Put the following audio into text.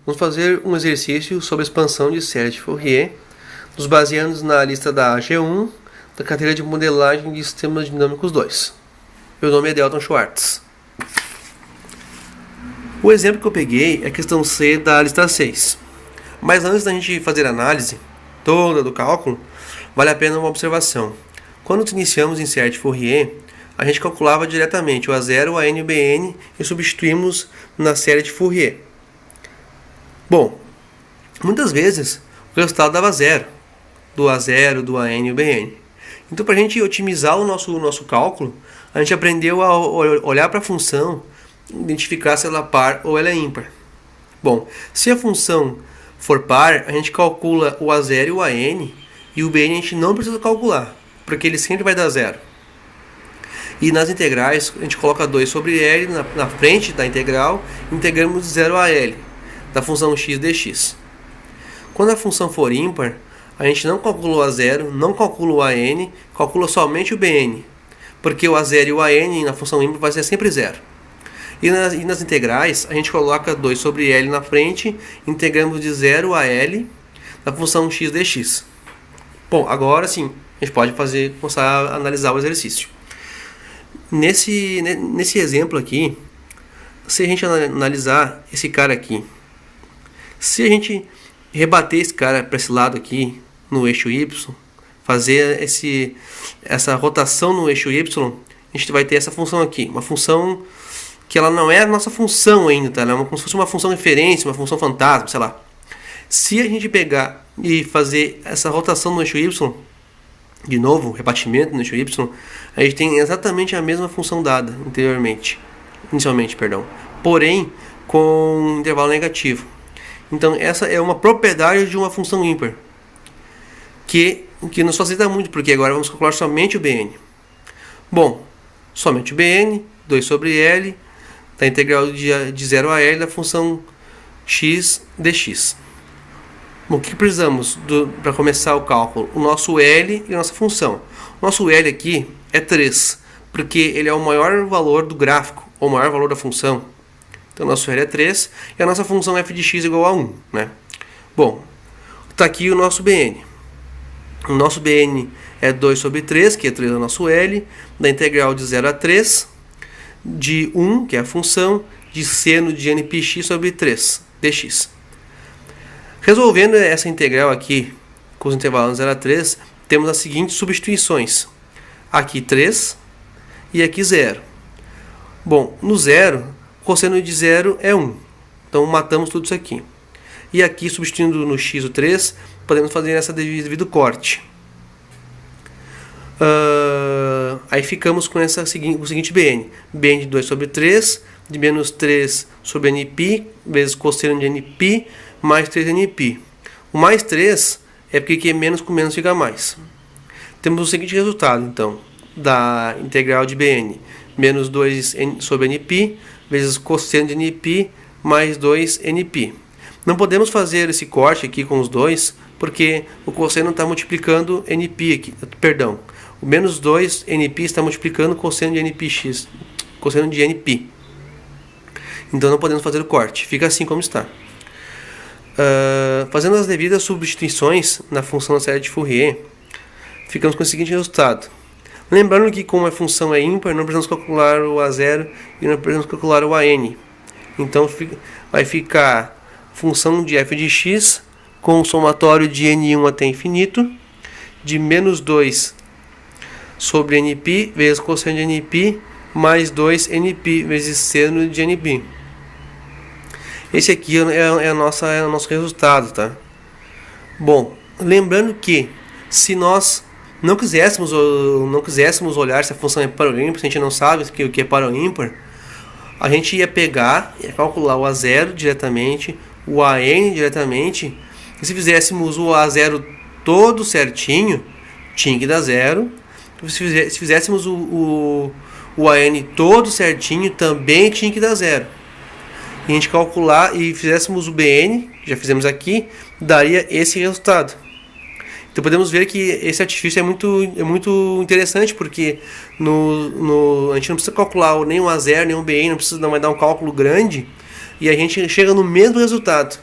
Vamos fazer um exercício sobre a expansão de série de Fourier, nos baseando na lista da AG1, da carteira de modelagem de sistemas dinâmicos 2. Meu nome é Delton Schwartz. O exemplo que eu peguei é a questão C da lista 6. Mas antes da gente fazer a análise toda do cálculo, vale a pena uma observação. Quando iniciamos em série de Fourier, a gente calculava diretamente o A0, o AN e o BN e substituímos na série de Fourier. Bom, muitas vezes o resultado dava zero, do A0, do AN e o BN. Então, para a gente otimizar o nosso cálculo, a gente aprendeu a olhar para a função, identificar se ela é par ou ela é ímpar. Bom, se a função for par, a gente calcula o A0 e o AN, e o BN a gente não precisa calcular, porque ele sempre vai dar zero. E nas integrais, a gente coloca 2 sobre L na frente da integral, integramos de 0 a L, da função x dx. Quando a função for ímpar, a gente não calcula o A0, não calcula o AN, calcula somente o BN, porque o A0 e o AN na função ímpar vai ser sempre zero. E nas integrais, a gente coloca 2 sobre L na frente, integramos de 0 a L, da função x dx. Bom, agora sim, a gente pode começar a analisar o exercício. Nesse exemplo aqui, se a gente analisar esse cara aqui, se a gente rebater esse cara para esse lado aqui, no eixo Y, fazer essa rotação no eixo Y, a gente vai ter essa função aqui, uma função que ela não é a nossa função ainda, tá? Ela é como se fosse uma função referência, uma função fantasma, sei lá. Se a gente pegar e fazer essa rotação no eixo Y, de novo, rebatimento no eixo Y, a gente tem exatamente a mesma função dada inicialmente, porém com intervalo negativo. Então essa é uma propriedade de uma função ímpar, que nos facilita muito, porque agora vamos calcular somente o BN. Bom, somente o BN, 2 sobre L, da integral de 0 a L da função x dx. Bom, o que precisamos para começar o cálculo? O nosso L e a nossa função. O nosso L aqui é 3, porque ele é o maior valor do gráfico, ou o maior valor da função. Então o nosso L é 3 e a nossa função f de x igual a 1. Né? Bom, está aqui o nosso BN. O nosso BN é 2 sobre 3, que é 3 do nosso L, da integral de 0 a 3, de 1, que é a função, de seno de nπx sobre 3, dx. Resolvendo essa integral aqui, com os intervalos 0 a 3, temos as seguintes substituições. Aqui 3 e aqui 0. Bom, no 0, o cosseno de 0 é 1. Então matamos tudo isso aqui. E aqui, substituindo no x o 3, podemos fazer essa devido corte. Aí ficamos com o seguinte BN. BN de 2 sobre 3, de menos 3 sobre nπ, vezes cosseno de nπ, mais 3nπ. O mais 3 é porque aqui é menos com menos fica mais. Temos o seguinte resultado, então, da integral de BN. Menos 2 sobre nπ, vezes cosseno de nπ, mais 2nπ. Não podemos fazer esse corte aqui com os dois, porque o cosseno está multiplicando nπ aqui. Perdão, o menos 2nπ está multiplicando o cosseno de npx, cosseno de nπ. Então não podemos fazer o corte, fica assim como está. Fazendo as devidas substituições na função da série de Fourier, ficamos com o seguinte resultado. Lembrando que como a função é ímpar, não precisamos calcular o A0 e não precisamos calcular o AN. Então vai ficar função de f de x com o somatório de n1 até infinito, de menos 2 sobre nπ vezes cosseno de nπ, mais 2nπ vezes seno de nπ. Esse aqui é o nosso resultado, tá? Bom, lembrando que se nós não quiséssemos olhar se a função é par ou ímpar, se a gente não sabe o que é par ou ímpar, a gente ia pegar e calcular o A0 diretamente, o AN diretamente, e se fizéssemos o A0 todo certinho, tinha que dar zero. Se fizéssemos o AN todo certinho, também tinha que dar zero. E a gente calcular e fizéssemos o BN, já fizemos aqui, daria esse resultado. Então podemos ver que esse artifício é muito interessante, porque a gente não precisa calcular nem o A0, nem o BN, não precisa dar um cálculo grande, e a gente chega no mesmo resultado.